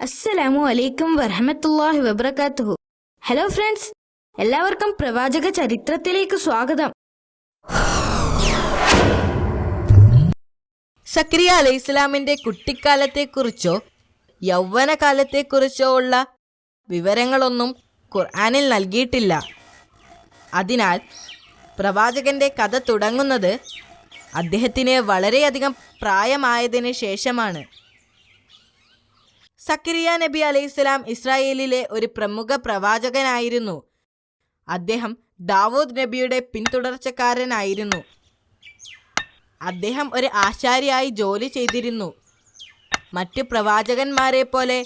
അസ്സലാമു അലൈക്കും വറഹ്മത്തുള്ളാഹി വബറകാതുഹു. ഹലോ ഫ്രണ്ട്സ്, എല്ലാവർക്കും പ്രവാചക ചരിത്രത്തിലേക്ക് സ്വാഗതം. സക്കരിയ അലൈഹിസ്സലാമിന്റെ കുട്ടിക്കാലത്തെക്കുറിച്ചോ യൗവനകാലത്തെക്കുറിച്ചോ ഉള്ള വിവരങ്ങളൊന്നും ഖുർആനിൽ നൽകിയിട്ടില്ല. അതിനാൽ പ്രവാചകന്റെ കഥ തുടങ്ങുന്നത് അദ്ദേഹത്തിന് വളരെയധികം പ്രായമായതിനു ശേഷമാണ്. സക്കരിയ നബി അലൈഹിസ്സലാം ഇസ്രായേലിലെ ഒരു പ്രമുഖ പ്രവാചകനായിരുന്നു. അദ്ദേഹം ദാവൂദ് നബിയുടെ പിന്തുടർച്ചക്കാരനായിരുന്നു. അദ്ദേഹം ഒരു ആശാരിയായി ജോലി ചെയ്തിരുന്നു. മറ്റ് പ്രവാചകന്മാരെ പോലെ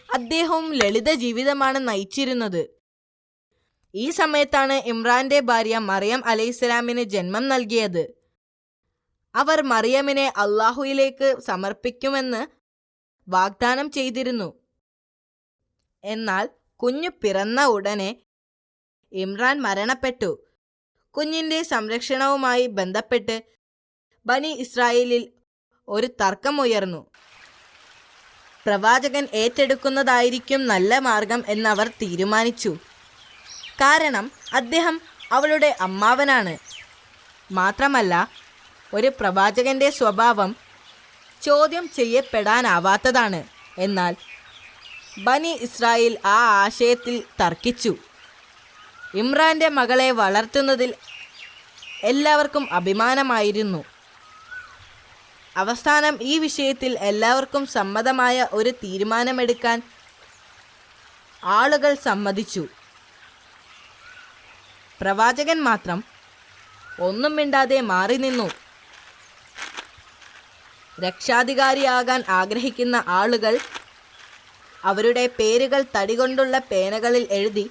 അദ്ദേഹവും ലളിത ജീവിതമാണ് നയിച്ചിരുന്നത്. ഈ സമയത്താണ് ഇമ്രാന്റെ ഭാര്യ മറിയം അലൈഹിസ്സലാമിന് ജന്മം നൽകിയത്. അവർ മറിയമിനെ അള്ളാഹുവിലേക്ക് സമർപ്പിക്കുമെന്ന് വാഗ്ദാനം ചെയ്തിരുന്നു. എന്നാൽ കുഞ്ഞു പിറന്ന ഉടനെ ഇമ്രാൻ മരണപ്പെട്ടു. കുഞ്ഞിന്റെ സംരക്ഷണവുമായി ബന്ധപ്പെട്ട് ബനി ഇസ്രായേലിൽ ഒരു തർക്കമുയർന്നു. പ്രവാചകൻ ഏറ്റെടുക്കുന്നതായിരിക്കും നല്ല മാർഗം എന്നവർ തീരുമാനിച്ചു. കാരണം അദ്ദേഹം അവളുടെ അമ്മാവനാണ്. മാത്രമല്ല, ഒരു പ്രവാചകന്റെ സ്വഭാവം ചോദ്യം ചെയ്യപ്പെടാനാവാത്തതാണ്. എന്നാൽ ബനി ഇസ്രായേൽ ആ ആശയത്തിൽ തർക്കിച്ചു. ഇമ്രാന്റെ മകളെ വളർത്തുന്നതിൽ എല്ലാവർക്കും അഭിമാനമായിരുന്നു. അവസാനം ഈ വിഷയത്തിൽ എല്ലാവർക്കും സമ്മതമായ ഒരു തീരുമാനമെടുക്കാൻ ആളുകൾ സമ്മതിച്ചു. പ്രവാചകൻ മാത്രം ഒന്നും മിണ്ടാതെ മാറി നിന്നു. രക്ഷാധികാരിയാകാൻ ആഗ്രഹിക്കുന്ന ആളുകൾ അവരുടെ പേരുകൾ തടികൊണ്ടുള്ള പേനകളിൽ എഴുതി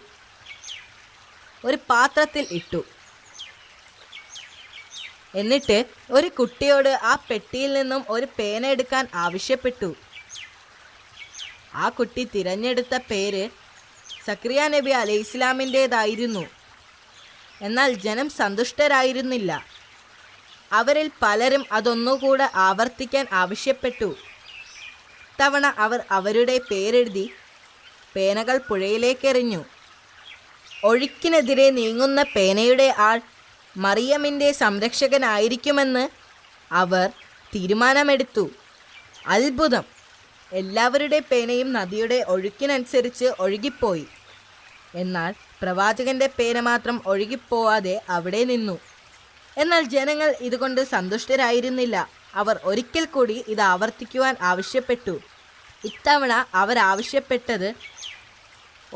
ഒരു പാത്രത്തിൽ ഇട്ടു. എന്നിട്ട് ഒരു കുട്ടിയോട് ആ പെട്ടിയിൽ നിന്നും ഒരു പേന എടുക്കാൻ ആവശ്യപ്പെട്ടു. ആ കുട്ടി തിരഞ്ഞെടുത്ത പേര് സക്കരിയ നബി അലൈഹിസ്സലാമിൻ്റേതായിരുന്നു. എന്നാൽ ജനം സന്തുഷ്ടരായിരുന്നില്ല. അവരിൽ പലരും അതൊന്നുകൂടെ ആവർത്തിക്കാൻ ആവശ്യപ്പെട്ടു. തവണ അവർ അവരുടെ പേരെഴുതി പേനകൾ പുഴയിലേക്കെറിഞ്ഞു. ഒഴുക്കിനെതിരെ നീങ്ങുന്ന പേനയുടെ ആൾ മറിയമിൻ്റെ സംരക്ഷകനായിരിക്കുമെന്ന് അവർ തീരുമാനമെടുത്തു. അത്ഭുതം! എല്ലാവരുടെ പേനയും നദിയുടെ ഒഴുക്കിനനുസരിച്ച് ഒഴുകിപ്പോയി. എന്നാൽ പ്രവാചകന്റെ പേന മാത്രം ഒഴുകിപ്പോവാതെ അവിടെ നിന്നു. എന്നാൽ ജനങ്ങൾ ഇതുകൊണ്ട് സന്തുഷ്ടരായിരുന്നില്ല. അവർ ഒരിക്കൽ കൂടി ഇത് ആവർത്തിക്കുവാൻ ആവശ്യപ്പെട്ടു. ഇത്തവണ അവരാവശ്യപ്പെട്ടത്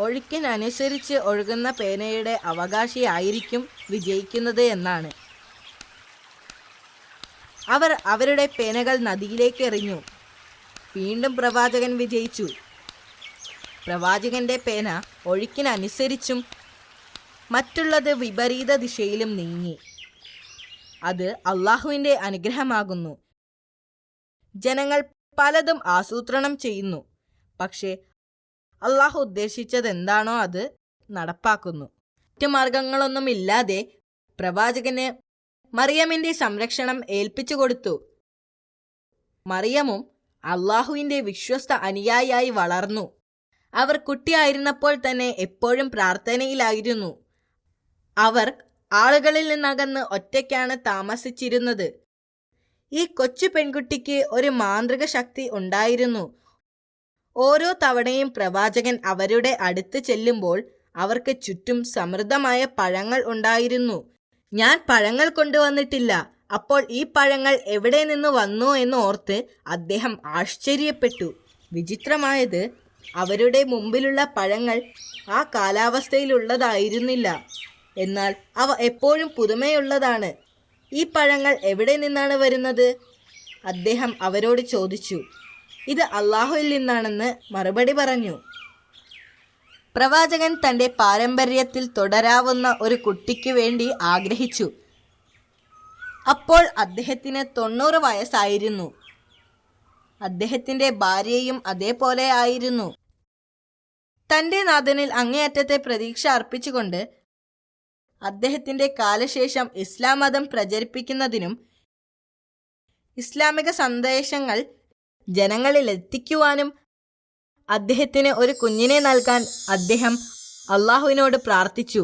ഒഴുക്കിനനുസരിച്ച് ഒഴുകുന്ന പേനയുടെ അവകാശിയായിരിക്കും വിജയിക്കുന്നത് എന്നാണ്. അവർ അവരുടെ പേനകൾ നദിയിലേക്ക് എറിഞ്ഞു. വീണ്ടും പ്രവാചകൻ വിജയിച്ചു. പ്രവാചകന്റെ പേന ഒഴുക്കിനനുസരിച്ചും മറ്റുള്ളത് വിപരീത ദിശയിലും നീങ്ങി. അത് അള്ളാഹുവിൻ്റെ അനുഗ്രഹമാകുന്നു. ജനങ്ങൾ പലതും ആസൂത്രണം ചെയ്യുന്നു, പക്ഷേ അള്ളാഹു ഉദ്ദേശിച്ചതെന്താണോ അത് നടപ്പാക്കുന്നു. മറ്റു മാർഗങ്ങളൊന്നുമില്ലാതെ പ്രവാചകന് മറിയമിൻ്റെ സംരക്ഷണം ഏൽപ്പിച്ചു കൊടുത്തു. മറിയമും അള്ളാഹുവിൻ്റെ വിശ്വസ്ത അനുയായിയായി വളർന്നു. അവർ കുട്ടിയായിരുന്നപ്പോൾ തന്നെ എപ്പോഴും പ്രാർത്ഥനയിലായിരുന്നു. അവർ ആളുകളിൽ നിന്നകന്ന് ഒറ്റയ്ക്കാണ് താമസിച്ചിരുന്നത്. ഈ കൊച്ചു പെൺകുട്ടിക്ക് ഒരു മാന്ത്രിക ശക്തി ഉണ്ടായിരുന്നു. ഓരോ തവണയും പ്രവാചകൻ അവരുടെ അടുത്ത് ചെല്ലുമ്പോൾ അവർക്ക് ചുറ്റും സമൃദ്ധമായ പഴങ്ങൾ ഉണ്ടായിരുന്നു. ഞാൻ പഴങ്ങൾ കൊണ്ടുവന്നിട്ടില്ല, അപ്പോൾ ഈ പഴങ്ങൾ എവിടെ നിന്ന് വന്നു എന്ന് ഓർത്ത് അദ്ദേഹം ആശ്ചര്യപ്പെട്ടു. വിചിത്രമായത്, അവരുടെ മുമ്പിലുള്ള പഴങ്ങൾ ആ കാലാവസ്ഥയിലുള്ളതായിരുന്നില്ല. എന്നാൽ അവ എപ്പോഴും പുതുമയുള്ളതാണ്. ഈ പഴങ്ങൾ എവിടെ നിന്നാണ് വരുന്നത്? അദ്ദേഹം അവരോട് ചോദിച്ചു. ഇത് അള്ളാഹുവിൽ നിന്നാണെന്ന് മറുപടി പറഞ്ഞു. പ്രവാചകൻ തൻ്റെ പാരമ്പര്യത്തിൽ തുടരാവുന്ന ഒരു കുട്ടിക്ക് വേണ്ടി ആഗ്രഹിച്ചു. അപ്പോൾ അദ്ദേഹത്തിന് 90 വയസ്സായിരുന്നു. അദ്ദേഹത്തിൻ്റെ ഭാര്യയും അതേപോലെ ആയിരുന്നു. തൻ്റെ നാഥനിൽ അങ്ങേയറ്റത്തെ പ്രതീക്ഷ അർപ്പിച്ചുകൊണ്ട് അദ്ദേഹത്തിൻ്റെ കാലശേഷം ഇസ്ലാം മതം പ്രചരിപ്പിക്കുന്നതിനും ഇസ്ലാമിക സന്ദേശങ്ങൾ ജനങ്ങളിൽ എത്തിക്കുവാനും അദ്ദേഹത്തിന് ഒരു കുഞ്ഞിനെ നൽകാൻ അദ്ദേഹം അള്ളാഹുവിനോട് പ്രാർത്ഥിച്ചു.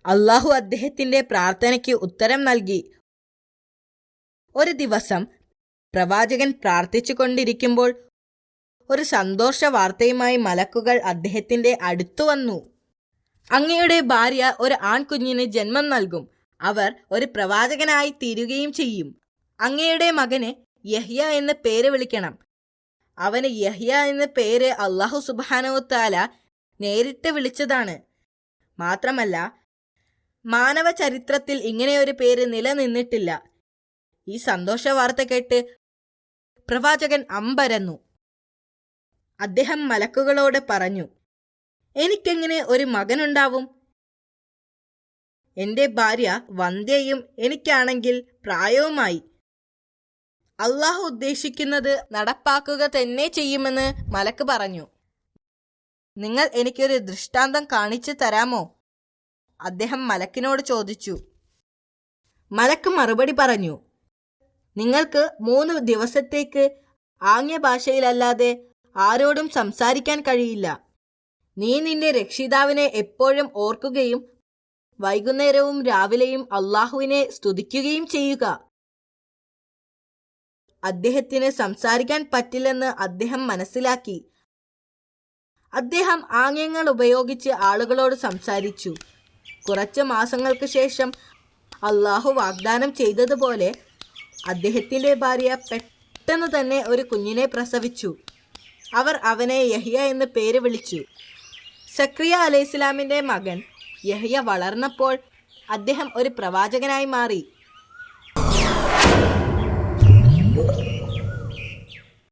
അള്ളാഹു അദ്ദേഹത്തിന്റെ പ്രാർത്ഥനയ്ക്ക് ഉത്തരം നൽകി. ഒരു ദിവസം പ്രവാചകൻ പ്രാർത്ഥിച്ചു കൊണ്ടിരിക്കുമ്പോൾ ഒരു സന്തോഷ വാർത്തയുമായി മലക്കുകൾ അദ്ദേഹത്തിന്റെ അടുത്തു വന്നു. അങ്ങയുടെ ഭാര്യ ഒരു ആൺകുഞ്ഞിന് ജന്മം നൽകും. അവർ ഒരു പ്രവാചകനായി തീരുകയും ചെയ്യും. അങ്ങയുടെ മകന് യഹ്യ എന്ന് പേര് വിളിക്കണം. അവന് യഹ്യ എന്ന പേര് അള്ളാഹു സുബ്ഹാനഹു വ തആല നേരിട്ട് വിളിച്ചതാണ്. മാത്രമല്ല, മാനവ ചരിത്രത്തിൽ ഇങ്ങനെയൊരു പേര് നിലനിന്നിട്ടില്ല. ഈ സന്തോഷ വാർത്ത കേട്ട് പ്രവാചകൻ അമ്പരന്നു. അദ്ദേഹം മലക്കുകളോട് പറഞ്ഞു, എനിക്കെങ്ങനെ ഒരു മകനുണ്ടാവും? എന്റെ ഭാര്യ വന്ധ്യയും എനിക്കാണെങ്കിൽ പ്രായവുമായി. അള്ളാഹു ഉദ്ദേശിക്കുന്നത് നടപ്പാക്കുക തന്നെ ചെയ്യുമെന്ന് മലക്ക് പറഞ്ഞു. നിങ്ങൾ എനിക്കൊരു ദൃഷ്ടാന്തം കാണിച്ചു തരാമോ? അദ്ദേഹം മലക്കിനോട് ചോദിച്ചു. മലക്ക് മറുപടി പറഞ്ഞു, നിങ്ങൾക്ക് 3 ദിവസത്തേക്ക് ആംഗ്യ ഭാഷയിലല്ലാതെ ആരോടും സംസാരിക്കാൻ കഴിയില്ല. നീ നിന്റെ രക്ഷിതാവിനെ എപ്പോഴും ഓർക്കുകയും വൈകുന്നേരവും രാവിലെയും അള്ളാഹുവിനെ സ്തുതിക്കുകയും ചെയ്യുക. അദ്ദേഹത്തിന് സംസാരിക്കാൻ പറ്റില്ലെന്ന് അദ്ദേഹം മനസ്സിലാക്കി. അദ്ദേഹം ആംഗ്യങ്ങൾ ഉപയോഗിച്ച് ആളുകളോട് സംസാരിച്ചു. കുറച്ച് മാസങ്ങൾക്ക് ശേഷം അള്ളാഹു വാഗ്ദാനം ചെയ്തതുപോലെ അദ്ദേഹത്തിന്റെ ഭാര്യ പെട്ടെന്ന് തന്നെ ഒരു കുഞ്ഞിനെ പ്രസവിച്ചു. അവർ അവനെ യഹ്യ എന്ന് പേര് വിളിച്ചു. സക്രിയ അലൈഹിസ്സലാമിന്റെ മകൻ യഹ്യ വളർന്നപ്പോൾ അദ്ദേഹം ഒരു പ്രവാചകനായി മാറി.